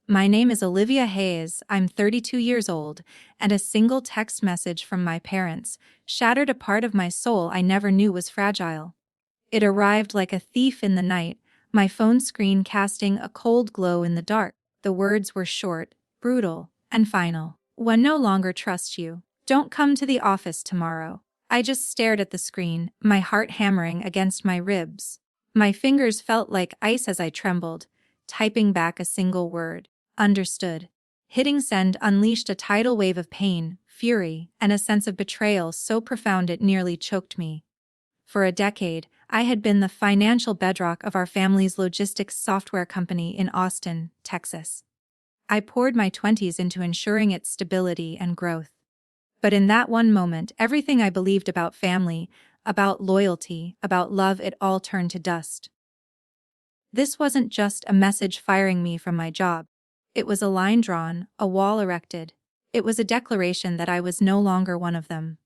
My name is Olivia Hayes, I'm 32 years old, and a single text message from my parents shattered a part of my soul I never knew was fragile. It arrived like a thief in the night, my phone screen casting a cold glow in the dark. The words were short, brutal, and final. "One no longer trusts you. Don't come to the office tomorrow." I just stared at the screen, my heart hammering against my ribs. My fingers felt like ice as I trembled, typing back a single word. Understood. Hitting send unleashed a tidal wave of pain, fury, and a sense of betrayal so profound it nearly choked me. For a decade, I had been the financial bedrock of our family's logistics software company in Austin, Texas. I poured my 20s into ensuring its stability and growth. But in that one moment, everything I believed about family, about loyalty, about love, it all turned to dust. This wasn't just a message firing me from my job. It was a line drawn, a wall erected. It was a declaration that I was no longer one of them.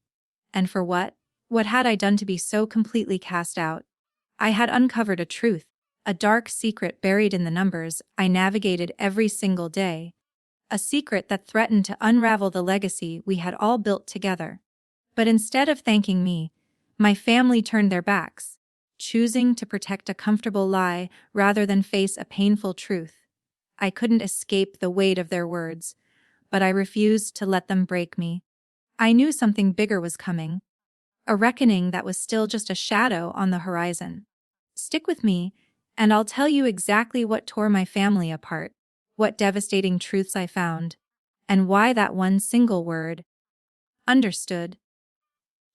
And for what? What had I done to be so completely cast out? I had uncovered a truth, a dark secret buried in the numbers I navigated every single day. A secret that threatened to unravel the legacy we had all built together. But instead of thanking me, my family turned their backs, choosing to protect a comfortable lie rather than face a painful truth. I couldn't escape the weight of their words, but I refused to let them break me. I knew something bigger was coming, a reckoning that was still just a shadow on the horizon. Stick with me, and I'll tell you exactly what tore my family apart, what devastating truths I found, and why that one single word, understood,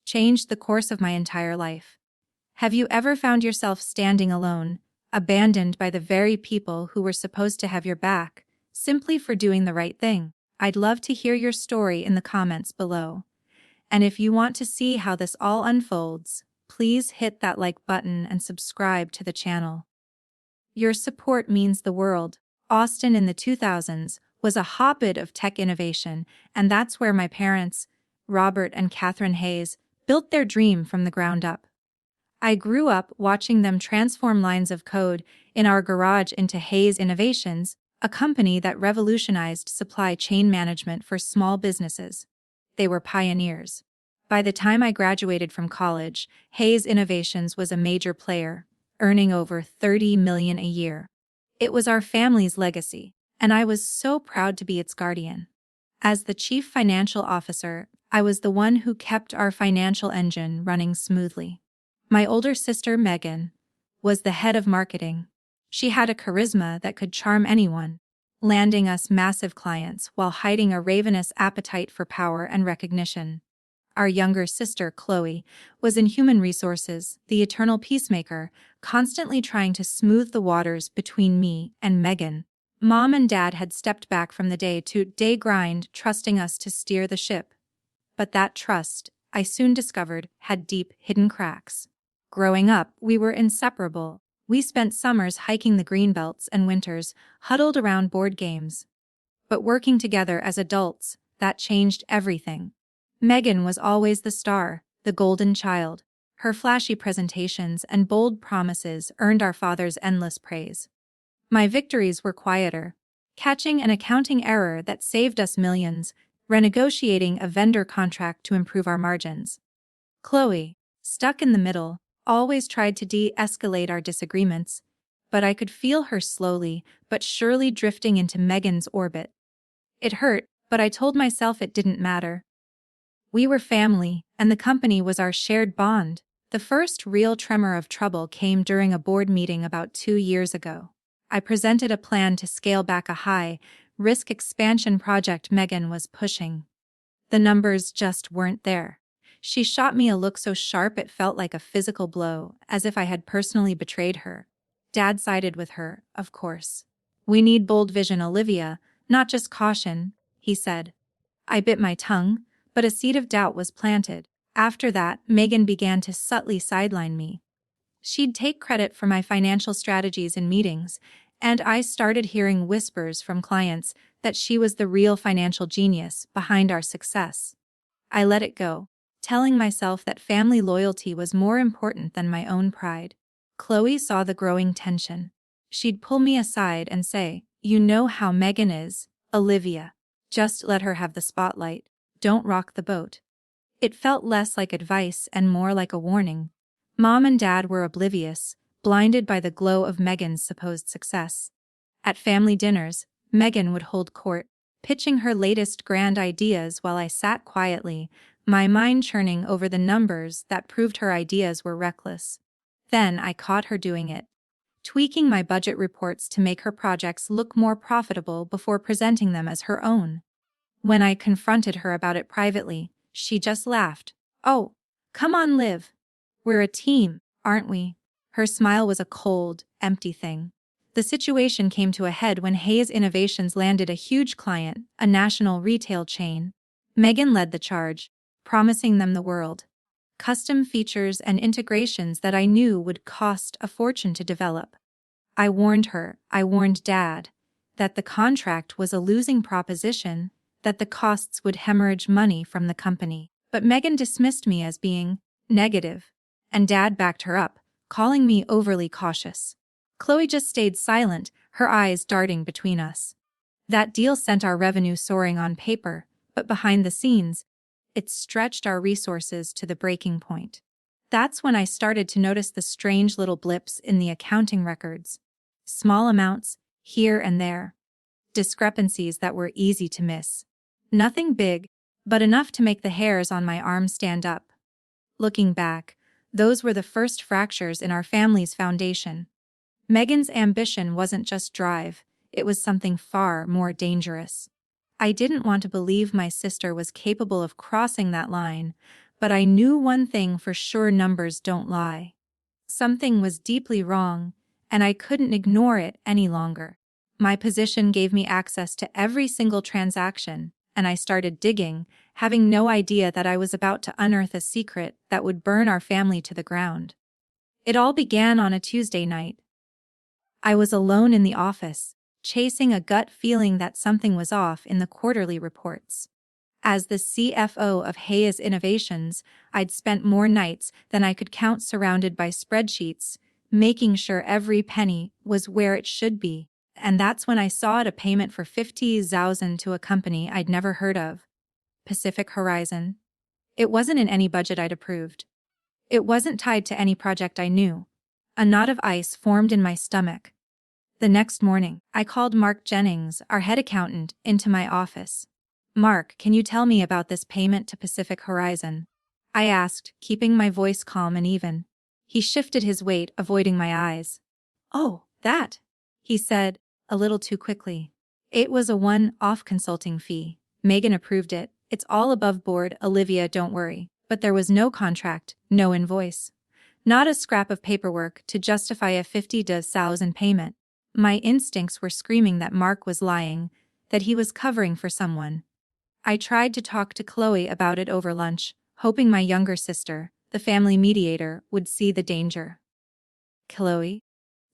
changed the course of my entire life. Have you ever found yourself standing alone, abandoned by the very people who were supposed to have your back, simply for doing the right thing? I'd love to hear your story in the comments below. And if you want to see how this all unfolds, please hit that like button and subscribe to the channel. Your support means the world. Austin in the 2000s was a hotbed of tech innovation, and that's where my parents, Robert and Catherine Hayes, built their dream from the ground up. I grew up watching them transform lines of code in our garage into Hayes Innovations, a company that revolutionized supply chain management for small businesses. They were pioneers. By the time I graduated from college, Hayes Innovations was a major player, earning over $30 million a year. It was our family's legacy, and I was so proud to be its guardian. As the chief financial officer, I was the one who kept our financial engine running smoothly. My older sister, Megan, was the head of marketing. She had a charisma that could charm anyone, landing us massive clients while hiding a ravenous appetite for power and recognition. Our younger sister, Chloe, was in human resources, the eternal peacemaker, constantly trying to smooth the waters between me and Megan. Mom and Dad had stepped back from the day-to-day grind, trusting us to steer the ship. But that trust, I soon discovered, had deep, hidden cracks. Growing up, we were inseparable. We spent summers hiking the greenbelts and winters huddled around board games. But working together as adults, that changed everything. Megan was always the star, the golden child. Her flashy presentations and bold promises earned our father's endless praise. My victories were quieter, catching an accounting error that saved us millions, renegotiating a vendor contract to improve our margins. Chloe, stuck in the middle, always tried to de-escalate our disagreements, but I could feel her slowly but surely drifting into Megan's orbit. It hurt, but I told myself it didn't matter. We were family, and the company was our shared bond. The first real tremor of trouble came during a board meeting about 2 years ago. I presented a plan to scale back a high-risk expansion project Megan was pushing. The numbers just weren't there. She shot me a look so sharp it felt like a physical blow, as if I had personally betrayed her. Dad sided with her, of course. "We need bold vision, Olivia, not just caution," he said. I bit my tongue, but a seed of doubt was planted. After that, Megan began to subtly sideline me. She'd take credit for my financial strategies in meetings, and I started hearing whispers from clients that she was the real financial genius behind our success. I let it go, telling myself that family loyalty was more important than my own pride. Chloe saw the growing tension. She'd pull me aside and say, You know how Megan is, Olivia. Just let her have the spotlight. Don't rock the boat. It felt less like advice and more like a warning. Mom and Dad were oblivious, blinded by the glow of Megan's supposed success. At family dinners, Megan would hold court, pitching her latest grand ideas while I sat quietly, my mind churning over the numbers that proved her ideas were reckless. Then I caught her doing it, tweaking my budget reports to make her projects look more profitable before presenting them as her own. When I confronted her about it privately, she just laughed. "Oh, come on, Liv. We're a team, aren't we?" Her smile was a cold, empty thing. The situation came to a head when Hayes Innovations landed a huge client, a national retail chain. Megan led the charge, promising them the world. Custom features and integrations that I knew would cost a fortune to develop. I warned her, I warned Dad, that the contract was a losing proposition, that the costs would hemorrhage money from the company. But Megan dismissed me as being negative, and Dad backed her up, calling me overly cautious. Chloe just stayed silent, her eyes darting between us. That deal sent our revenue soaring on paper, but behind the scenes, it stretched our resources to the breaking point. That's when I started to notice the strange little blips in the accounting records. Small amounts, here and there. Discrepancies that were easy to miss. Nothing big, but enough to make the hairs on my arm stand up. Looking back, those were the first fractures in our family's foundation. Megan's ambition wasn't just drive, it was something far more dangerous. I didn't want to believe my sister was capable of crossing that line, but I knew one thing for sure: numbers don't lie. Something was deeply wrong, and I couldn't ignore it any longer. My position gave me access to every single transaction, and I started digging, having no idea that I was about to unearth a secret that would burn our family to the ground. It all began on a Tuesday night. I was alone in the office, chasing a gut feeling that something was off in the quarterly reports. As the CFO of Hayes Innovations, I'd spent more nights than I could count surrounded by spreadsheets, making sure every penny was where it should be. And that's when I saw a payment for $50,000 to a company I'd never heard of. Pacific Horizon. It wasn't in any budget I'd approved. It wasn't tied to any project I knew. A knot of ice formed in my stomach. The next morning, I called Mark Jennings, our head accountant, into my office. "Mark, can you tell me about this payment to Pacific Horizon?" I asked, keeping my voice calm and even. He shifted his weight, avoiding my eyes. "Oh, that," he said, a little too quickly. "It was a one-off consulting fee. Megan approved it. It's all above board, Olivia, don't worry." But there was no contract, no invoice. Not a scrap of paperwork to justify a $50,000 payment. My instincts were screaming that Mark was lying, that he was covering for someone. I tried to talk to Chloe about it over lunch, hoping my younger sister, the family mediator, would see the danger. "Chloe,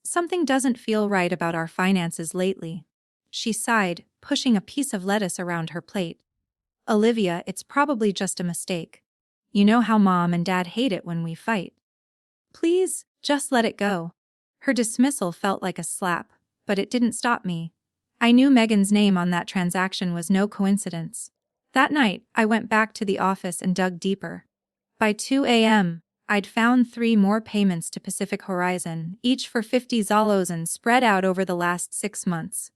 something doesn't feel right about our finances lately." She sighed, pushing a piece of lettuce around her plate. "Olivia, it's probably just a mistake. You know how Mom and Dad hate it when we fight. Please, just let it go." Her dismissal felt like a slap, but it didn't stop me. I knew Megan's name on that transaction was no coincidence. That night, I went back to the office and dug deeper. By 2 a.m., I'd found 3 more payments to Pacific Horizon, each for $50,000 spread out over the last 6 months.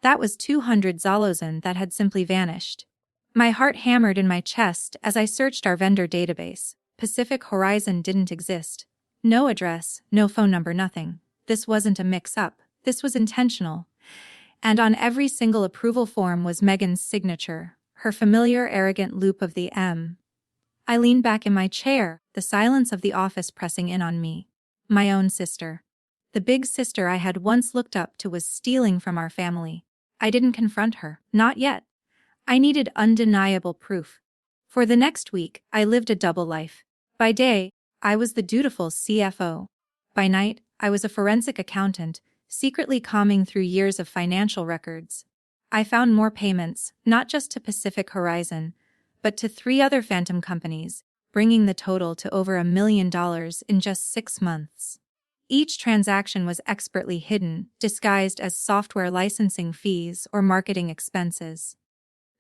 That was $200,000 that had simply vanished. My heart hammered in my chest as I searched our vendor database. Pacific Horizon didn't exist. No address, no phone number, nothing. This wasn't a mix-up. This was intentional. And on every single approval form was Megan's signature, her familiar arrogant loop of the M. I leaned back in my chair, the silence of the office pressing in on me. My own sister. The big sister I had once looked up to was stealing from our family. I didn't confront her, not yet. I needed undeniable proof. For the next week, I lived a double life. By day, I was the dutiful CFO. By night, I was a forensic accountant, secretly combing through years of financial records. I found more payments, not just to Pacific Horizon, but to 3 other phantom companies, bringing the total to over $1 million in just 6 months. Each transaction was expertly hidden, disguised as software licensing fees or marketing expenses.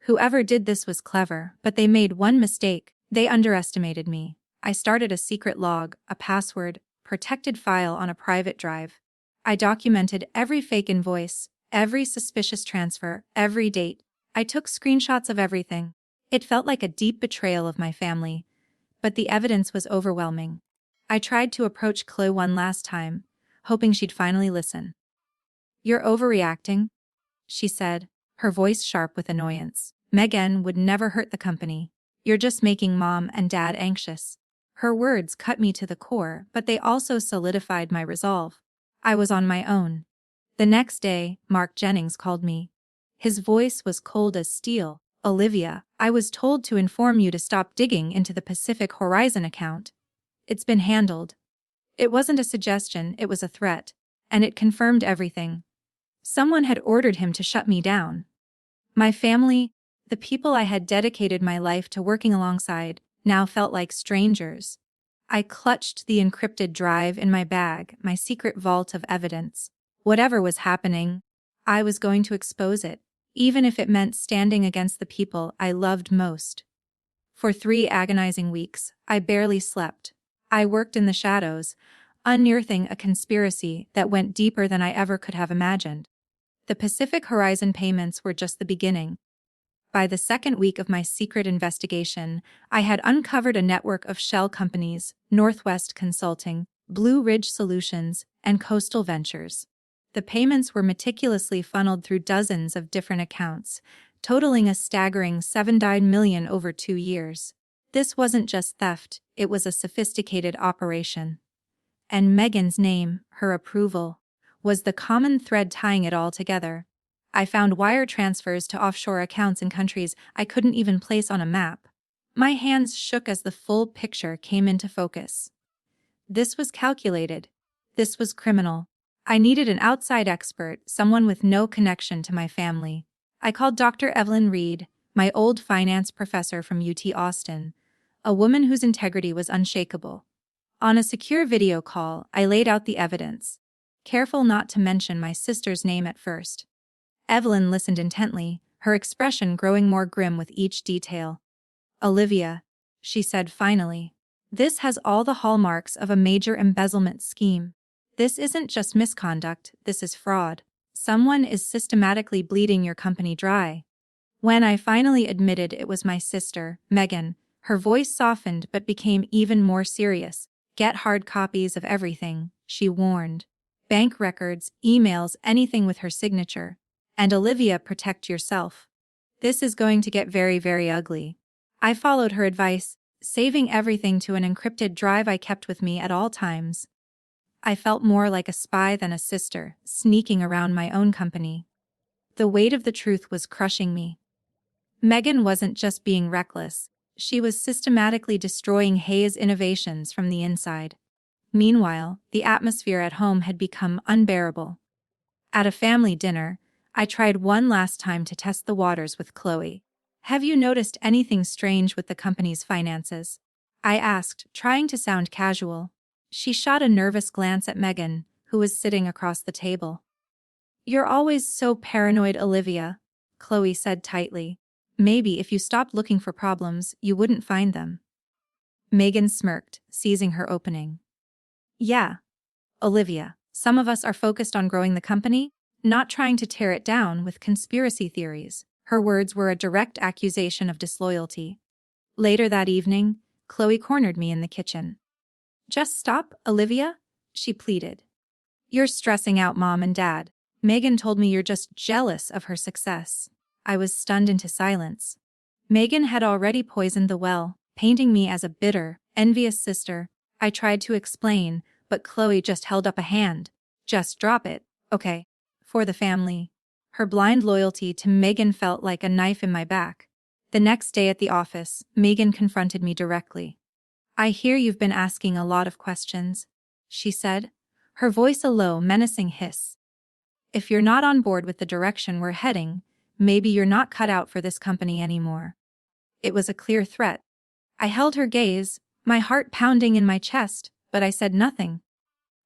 Whoever did this was clever, but they made one mistake. They underestimated me. I started a secret log, a password, protected file on a private drive. I documented every fake invoice, every suspicious transfer, every date. I took screenshots of everything. It felt like a deep betrayal of my family, but the evidence was overwhelming. I tried to approach Chloe one last time, hoping she'd finally listen. "You're overreacting," she said, her voice sharp with annoyance. "Megan would never hurt the company. You're just making Mom and Dad anxious." Her words cut me to the core, but they also solidified my resolve. I was on my own. The next day, Mark Jennings called me. His voice was cold as steel. "Olivia, I was told to inform you to stop digging into the Pacific Horizon account. It's been handled." It wasn't a suggestion, it was a threat, and it confirmed everything. Someone had ordered him to shut me down. My family, the people I had dedicated my life to working alongside, now felt like strangers. I clutched the encrypted drive in my bag, my secret vault of evidence. Whatever was happening, I was going to expose it, even if it meant standing against the people I loved most. For 3 agonizing weeks, I barely slept. I worked in the shadows, unearthing a conspiracy that went deeper than I ever could have imagined. The Pacific Horizon payments were just the beginning. By the second week of my secret investigation, I had uncovered a network of shell companies, Northwest Consulting, Blue Ridge Solutions, and Coastal Ventures. The payments were meticulously funneled through dozens of different accounts, totaling a staggering $7 million over 2 years. This wasn't just theft, it was a sophisticated operation. And Megan's name, her approval, was the common thread tying it all together. I found wire transfers to offshore accounts in countries I couldn't even place on a map. My hands shook as the full picture came into focus. This was calculated. This was criminal. I needed an outside expert, someone with no connection to my family. I called Dr. Evelyn Reed, my old finance professor from UT Austin, a woman whose integrity was unshakable. On a secure video call, I laid out the evidence, careful not to mention my sister's name at first. Evelyn listened intently, her expression growing more grim with each detail. "Olivia," she said finally, "this has all the hallmarks of a major embezzlement scheme. This isn't just misconduct, this is fraud. Someone is systematically bleeding your company dry." When I finally admitted it was my sister, Megan, her voice softened but became even more serious. "Get hard copies of everything," she warned. "Bank records, emails, anything with her signature. And Olivia, protect yourself. This is going to get very, very ugly." I followed her advice, saving everything to an encrypted drive I kept with me at all times. I felt more like a spy than a sister, sneaking around my own company. The weight of the truth was crushing me. Megan wasn't just being reckless, she was systematically destroying Hayes' innovations from the inside. Meanwhile, the atmosphere at home had become unbearable. At a family dinner, I tried one last time to test the waters with Chloe. "Have you noticed anything strange with the company's finances?" I asked, trying to sound casual. She shot a nervous glance at Megan, who was sitting across the table. "You're always so paranoid, Olivia," Chloe said tightly. "Maybe if you stopped looking for problems, you wouldn't find them." Megan smirked, seizing her opening. "Yeah, Olivia, some of us are focused on growing the company, not trying to tear it down with conspiracy theories." Her words were a direct accusation of disloyalty. Later that evening, Chloe cornered me in the kitchen. "Just stop, Olivia," she pleaded. "You're stressing out Mom and Dad. Megan told me you're just jealous of her success." I was stunned into silence. Megan had already poisoned the well, painting me as a bitter, envious sister. I tried to explain, but Chloe just held up a hand. "Just drop it, okay? For the family." Her blind loyalty to Megan felt like a knife in my back. The next day at the office, Megan confronted me directly. "I hear you've been asking a lot of questions," she said, her voice a low, menacing hiss. "If you're not on board with the direction we're heading, maybe you're not cut out for this company anymore." It was a clear threat. I held her gaze, my heart pounding in my chest, but I said nothing.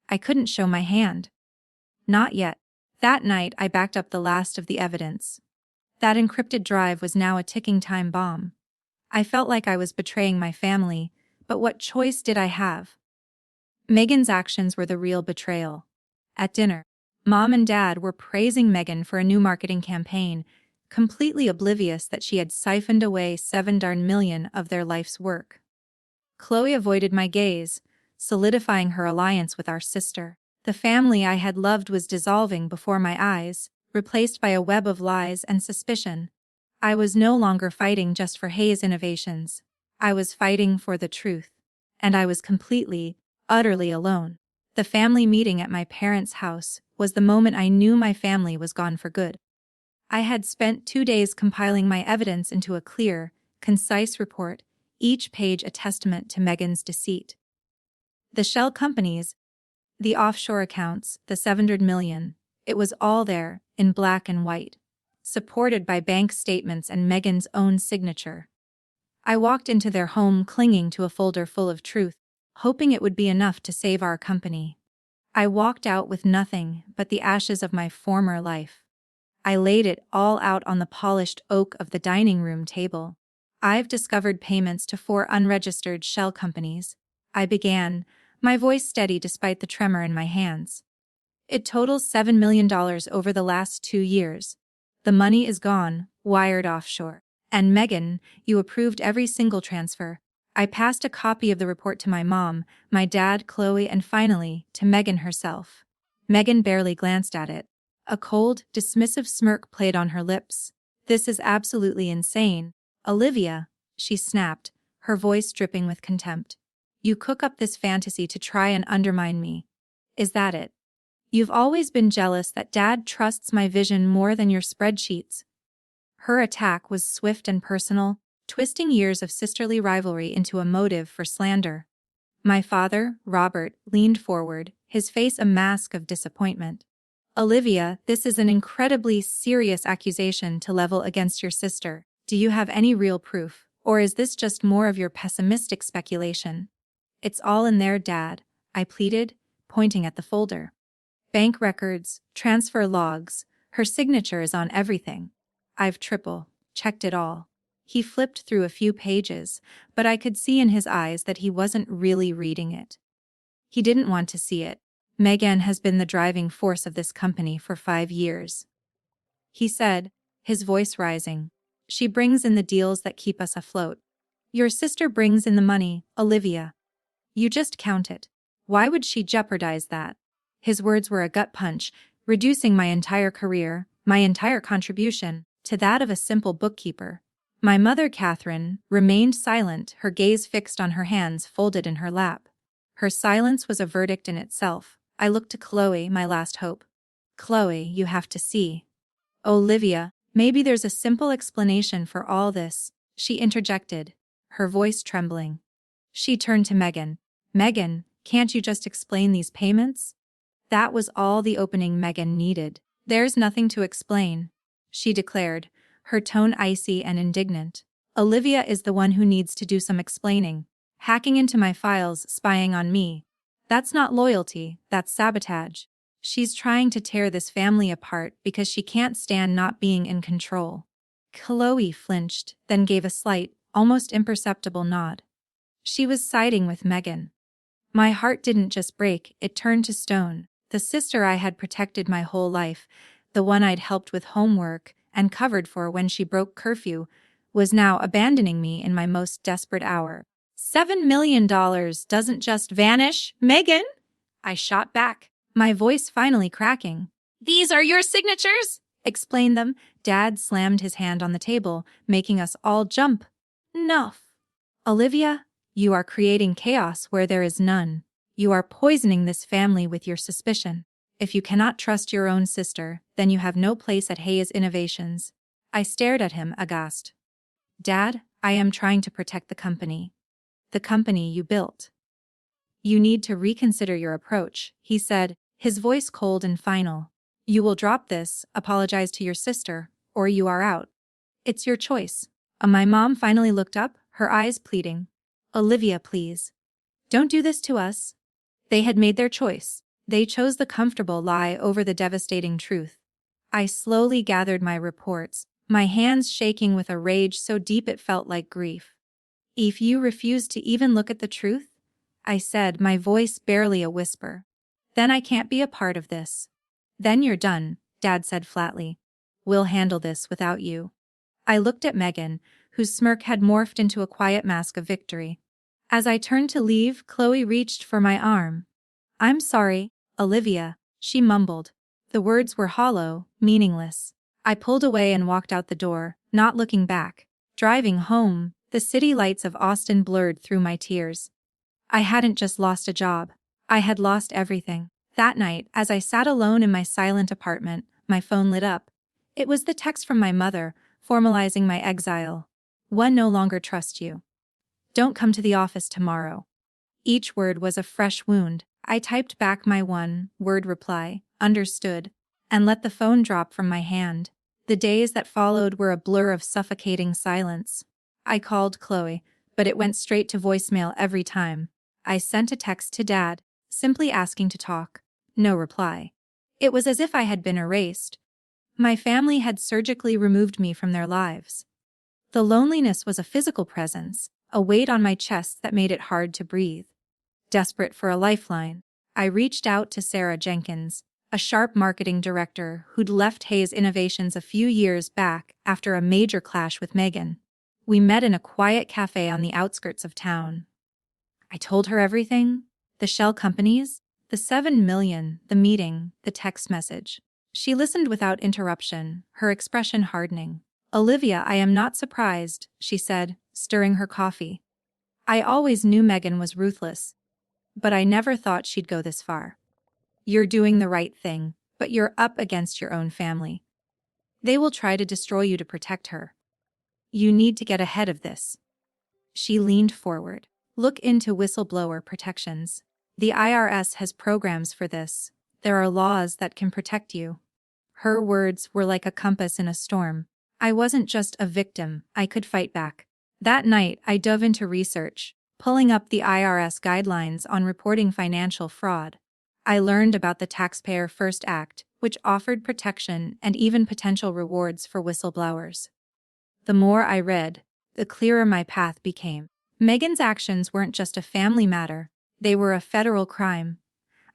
I couldn't show my hand. Not yet. That night, I backed up the last of the evidence. That encrypted drive was now a ticking time bomb. I felt like I was betraying my family, but what choice did I have? Megan's actions were the real betrayal. At dinner, Mom and Dad were praising Megan for a new marketing campaign, completely oblivious that she had siphoned away 7 darn million of their life's work. Chloe avoided my gaze, solidifying her alliance with our sister. The family I had loved was dissolving before my eyes, replaced by a web of lies and suspicion. I was no longer fighting just for Hayes Innovations. I was fighting for the truth. And I was completely, utterly alone. The family meeting at my parents' house was the moment I knew my family was gone for good. I had spent 2 days compiling my evidence into a clear, concise report, each page a testament to Megan's deceit. The shell companies, the offshore accounts, the 700 million, it was all there, in black and white, supported by bank statements and Megan's own signature. I walked into their home clinging to a folder full of truth, hoping it would be enough to save our company. I walked out with nothing but the ashes of my former life. I laid it all out on the polished oak of the dining room table. I've discovered payments to 4 unregistered shell companies. I began, my voice steady despite the tremor in my hands. It totals $7 million over the last 2 years. The money is gone, wired offshore. And Megan, you approved every single transfer. I passed a copy of the report to my mom, my dad, Chloe, and finally, to Megan herself. Megan barely glanced at it. A cold, dismissive smirk played on her lips. This is absolutely insane. Olivia, she snapped, her voice dripping with contempt. You cook up this fantasy to try and undermine me. Is that it? You've always been jealous that Dad trusts my vision more than your spreadsheets. Her attack was swift and personal, twisting years of sisterly rivalry into a motive for slander. My father, Robert, leaned forward, his face a mask of disappointment. Olivia, this is an incredibly serious accusation to level against your sister. Do you have any real proof, or is this just more of your pessimistic speculation? It's all in there, Dad, I pleaded, pointing at the folder. Bank records, transfer logs, her signature is on everything. I've checked it all. He flipped through a few pages, but I could see in his eyes that he wasn't really reading it. He didn't want to see it. Megan has been the driving force of this company for 5 years. He said, his voice rising. She brings in the deals that keep us afloat. Your sister brings in the money, Olivia. You just count it. Why would she jeopardize that? His words were a gut punch, reducing my entire career, my entire contribution, to that of a simple bookkeeper. My mother, Catherine, remained silent, her gaze fixed on her hands folded in her lap. Her silence was a verdict in itself. I looked to Chloe, my last hope. Chloe, you have to see. Olivia, maybe there's a simple explanation for all this, she interjected, her voice trembling. She turned to Megan. Megan, can't you just explain these payments? That was all the opening Megan needed. There's nothing to explain, she declared, her tone icy and indignant. Olivia is the one who needs to do some explaining. Hacking into my files, spying on me. That's not loyalty, that's sabotage. She's trying to tear this family apart because she can't stand not being in control. Chloe flinched, then gave a slight, almost imperceptible nod. She was siding with Megan. My heart didn't just break, it turned to stone. The sister I had protected my whole life, the one I'd helped with homework and covered for when she broke curfew, was now abandoning me in my most desperate hour. $7 million doesn't just vanish, Megan! I shot back, my voice finally cracking. These are your signatures? Explain them. Dad slammed his hand on the table, making us all jump. Enough. Olivia, you are creating chaos where there is none. You are poisoning this family with your suspicion. If you cannot trust your own sister, then you have no place at Hayes Innovations. I stared at him, aghast. Dad, I am trying to protect the company. The company you built. You need to reconsider your approach, he said, his voice cold and final. You will drop this, apologize to your sister, or you are out. It's your choice. My mom finally looked up, her eyes pleading. Olivia, please. Don't do this to us. They had made their choice. They chose the comfortable lie over the devastating truth. I slowly gathered my reports, my hands shaking with a rage so deep it felt like grief. "If you refuse to even look at the truth," I said, my voice barely a whisper, "then I can't be a part of this." "Then you're done," Dad said flatly. "We'll handle this without you." I looked at Megan, whose smirk had morphed into a quiet mask of victory. As I turned to leave, Chloe reached for my arm. "I'm sorry, Olivia," she mumbled. The words were hollow, meaningless. I pulled away and walked out the door, not looking back. Driving home, the city lights of Austin blurred through my tears. I hadn't just lost a job. I had lost everything. That night, as I sat alone in my silent apartment, my phone lit up. It was the text from my mother, formalizing my exile. "One no longer trust you. Don't come to the office tomorrow." Each word was a fresh wound. I typed back my one-word reply, "Understood," and let the phone drop from my hand. The days that followed were a blur of suffocating silence. I called Chloe, but it went straight to voicemail every time. I sent a text to Dad, simply asking to talk. No reply. It was as if I had been erased. My family had surgically removed me from their lives. The loneliness was a physical presence, a weight on my chest that made it hard to breathe. Desperate for a lifeline, I reached out to Sarah Jenkins, a sharp marketing director who'd left Hayes Innovations a few years back after a major clash with Megan. We met in a quiet cafe on the outskirts of town. I told her everything: the shell companies, the 7 million, the meeting, the text message. She listened without interruption, her expression hardening. "Olivia, I am not surprised," she said, stirring her coffee. "I always knew Megan was ruthless, but I never thought she'd go this far. You're doing the right thing, but you're up against your own family. They will try to destroy you to protect her. You need to get ahead of this." She leaned forward. "Look into whistleblower protections. The IRS has programs for this. There are laws that can protect you." Her words were like a compass in a storm. I wasn't just a victim, I could fight back. That night, I dove into research, pulling up the IRS guidelines on reporting financial fraud. I learned about the Taxpayer First Act, which offered protection and even potential rewards for whistleblowers. The more I read, the clearer my path became. Megan's actions weren't just a family matter, they were a federal crime.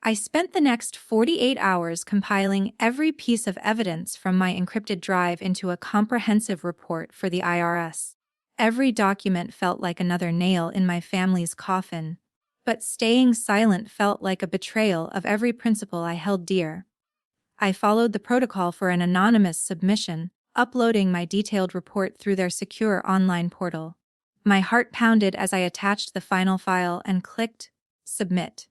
I spent the next 48 hours compiling every piece of evidence from my encrypted drive into a comprehensive report for the IRS. Every document felt like another nail in my family's coffin, but staying silent felt like a betrayal of every principle I held dear. I followed the protocol for an anonymous submission, uploading my detailed report through their secure online portal. My heart pounded as I attached the final file and clicked submit.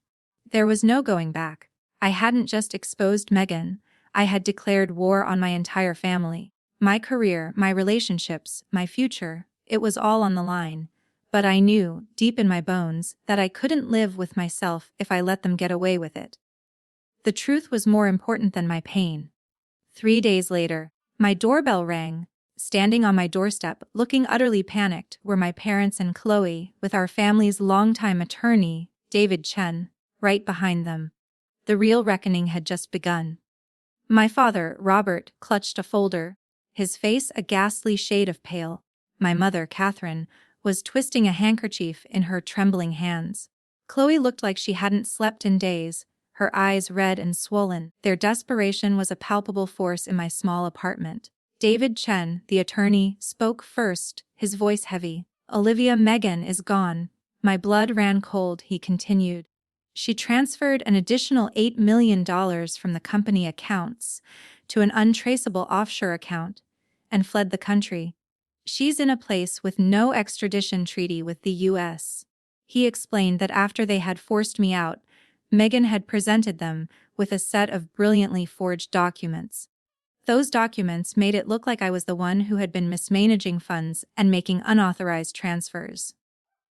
There was no going back. I hadn't just exposed Megan, I had declared war on my entire family. My career, my relationships, my future, it was all on the line. But I knew, deep in my bones, that I couldn't live with myself if I let them get away with it. The truth was more important than my pain. 3 days later, my doorbell rang. Standing on my doorstep, looking utterly panicked, were my parents and Chloe, with our family's longtime attorney, David Chen, right behind them. The real reckoning had just begun. My father, Robert, clutched a folder, his face a ghastly shade of pale. My mother, Catherine, was twisting a handkerchief in her trembling hands. Chloe looked like she hadn't slept in days, her eyes red and swollen. Their desperation was a palpable force in my small apartment. David Chen, the attorney, spoke first, his voice heavy. "Olivia, Megan is gone." My blood ran cold, he continued. "She transferred an additional $8 million from the company accounts to an untraceable offshore account and fled the country. She's in a place with no extradition treaty with the U.S. He explained that after they had forced me out, Megan had presented them with a set of brilliantly forged documents. Those documents made it look like I was the one who had been mismanaging funds and making unauthorized transfers.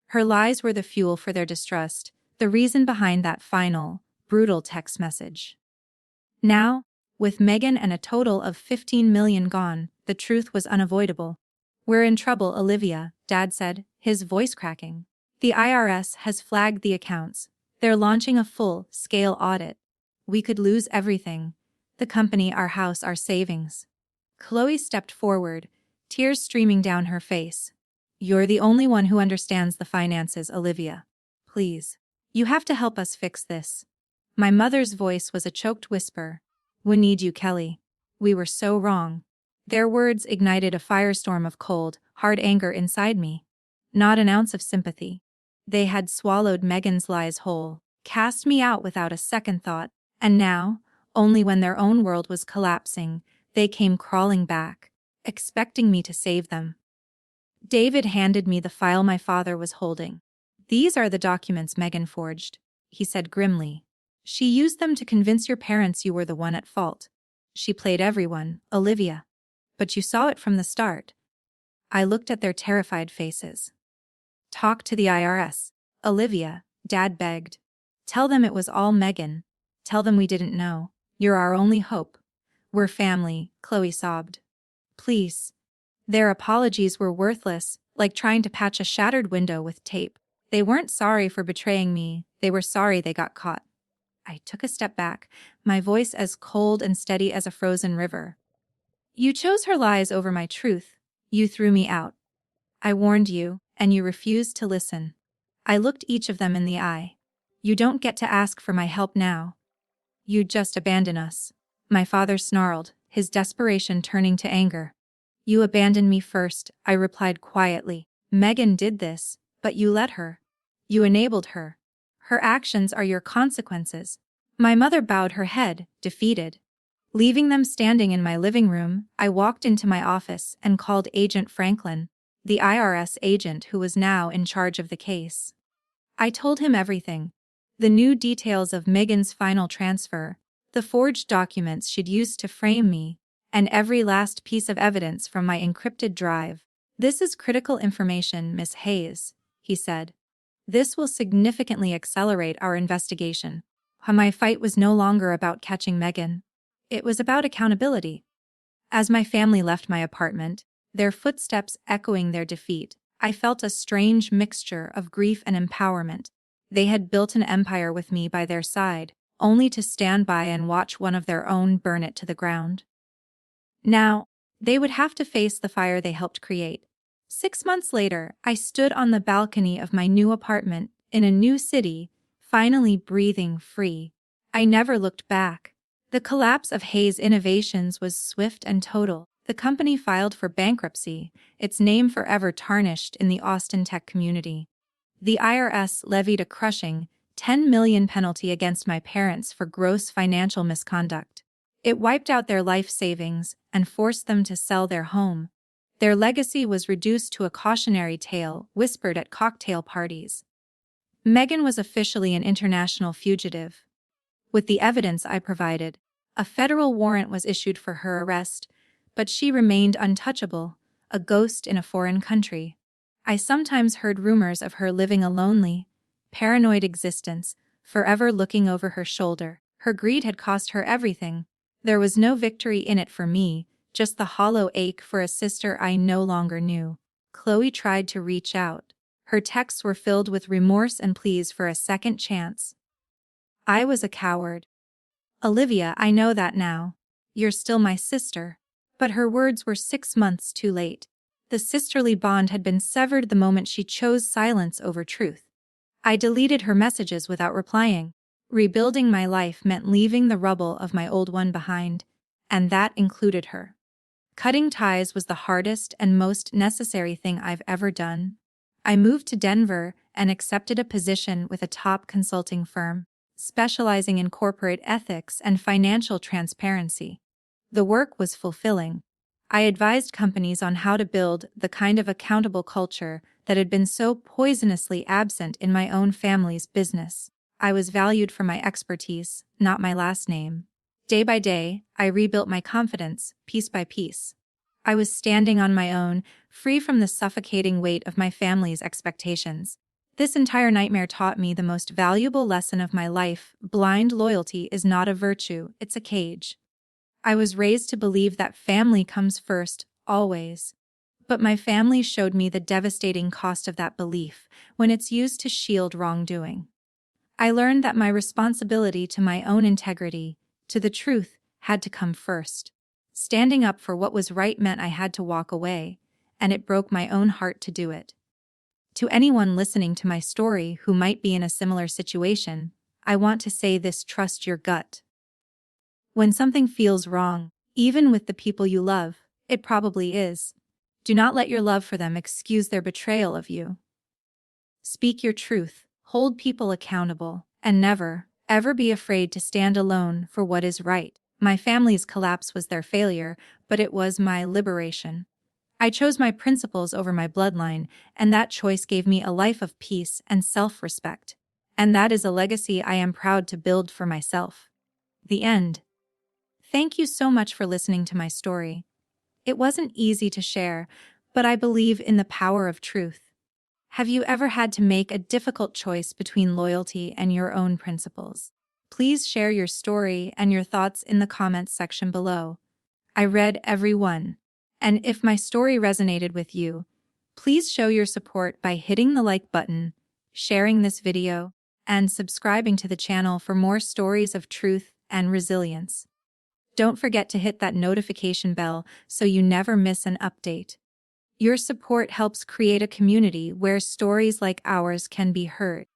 Her lies were the fuel for their distrust, the reason behind that final, brutal text message. Now, with Megan and a total of 15 million gone, the truth was unavoidable. "We're in trouble, Olivia," Dad said, his voice cracking. "The IRS has flagged the accounts. They're launching a full-scale audit. We could lose everything. The company, our house, our savings. Chloe stepped forward, tears streaming down her face. You're the only one who understands the finances, Olivia. Please. You have to help us fix this. My mother's voice was a choked whisper. We need you, Kelly. We were so wrong. Their words ignited a firestorm of cold, hard anger inside me. Not an ounce of sympathy. They had swallowed Megan's lies whole, cast me out without a second thought, and now, only when their own world was collapsing, they came crawling back, expecting me to save them. David handed me the file my father was holding. These are the documents Megan forged, he said grimly. She used them to convince your parents you were the one at fault. She played everyone, Olivia. But you saw it from the start. I looked at their terrified faces. Talk to the IRS, Olivia, Dad begged. Tell them it was all Megan. Tell them we didn't know. You're our only hope. We're family, Chloe sobbed. Please. Their apologies were worthless, like trying to patch a shattered window with tape. They weren't sorry for betraying me, they were sorry they got caught. I took a step back, my voice as cold and steady as a frozen river. You chose her lies over my truth. You threw me out. I warned you, and you refused to listen. I looked each of them in the eye. You don't get to ask for my help now. You just abandon us. My father snarled, his desperation turning to anger. You abandoned me first, I replied quietly. Megan did this, but you let her. You enabled her. Her actions are your consequences. My mother bowed her head, defeated. Leaving them standing in my living room, I walked into my office and called Agent Franklin, the IRS agent who was now in charge of the case. I told him everything. The new details of Megan's final transfer, the forged documents she'd used to frame me, and every last piece of evidence from my encrypted drive. This is critical information, Miss Hayes, he said. This will significantly accelerate our investigation. My fight was no longer about catching Megan. It was about accountability. As my family left my apartment, their footsteps echoing their defeat, I felt a strange mixture of grief and empowerment. They had built an empire with me by their side, only to stand by and watch one of their own burn it to the ground. Now, they would have to face the fire they helped create. 6 months later, I stood on the balcony of my new apartment in a new city, finally breathing free. I never looked back. The collapse of Hayes Innovations was swift and total. The company filed for bankruptcy, its name forever tarnished in the Austin tech community. The IRS levied a crushing $10 million penalty against my parents for gross financial misconduct. It wiped out their life savings and forced them to sell their home. Their legacy was reduced to a cautionary tale whispered at cocktail parties. Megan was officially an international fugitive. With the evidence I provided, a federal warrant was issued for her arrest, but she remained untouchable, a ghost in a foreign country. I sometimes heard rumors of her living a lonely, paranoid existence, forever looking over her shoulder. Her greed had cost her everything. There was no victory in it for me, just the hollow ache for a sister I no longer knew. Chloe tried to reach out. Her texts were filled with remorse and pleas for a second chance. I was a coward. Olivia, I know that now. You're still my sister. But her words were 6 months too late. The sisterly bond had been severed the moment she chose silence over truth. I deleted her messages without replying. Rebuilding my life meant leaving the rubble of my old one behind, and that included her. Cutting ties was the hardest and most necessary thing I've ever done. I moved to Denver and accepted a position with a top consulting firm, specializing in corporate ethics and financial transparency. The work was fulfilling. I advised companies on how to build the kind of accountable culture that had been so poisonously absent in my own family's business. I was valued for my expertise, not my last name. Day by day, I rebuilt my confidence, piece by piece. I was standing on my own, free from the suffocating weight of my family's expectations. This entire nightmare taught me the most valuable lesson of my life: blind loyalty is not a virtue, it's a cage. I was raised to believe that family comes first, always. But my family showed me the devastating cost of that belief when it's used to shield wrongdoing. I learned that my responsibility to my own integrity, to the truth, had to come first. Standing up for what was right meant I had to walk away, and it broke my own heart to do it. To anyone listening to my story who might be in a similar situation, I want to say this: trust your gut. When something feels wrong, even with the people you love, it probably is. Do not let your love for them excuse their betrayal of you. Speak your truth, hold people accountable, and never, ever be afraid to stand alone for what is right. My family's collapse was their failure, but it was my liberation. I chose my principles over my bloodline, and that choice gave me a life of peace and self-respect. And that is a legacy I am proud to build for myself. The end. Thank you so much for listening to my story. It wasn't easy to share, but I believe in the power of truth. Have you ever had to make a difficult choice between loyalty and your own principles? Please share your story and your thoughts in the comments section below. I read every one. And if my story resonated with you, please show your support by hitting the like button, sharing this video, and subscribing to the channel for more stories of truth and resilience. Don't forget to hit that notification bell so you never miss an update. Your support helps create a community where stories like ours can be heard.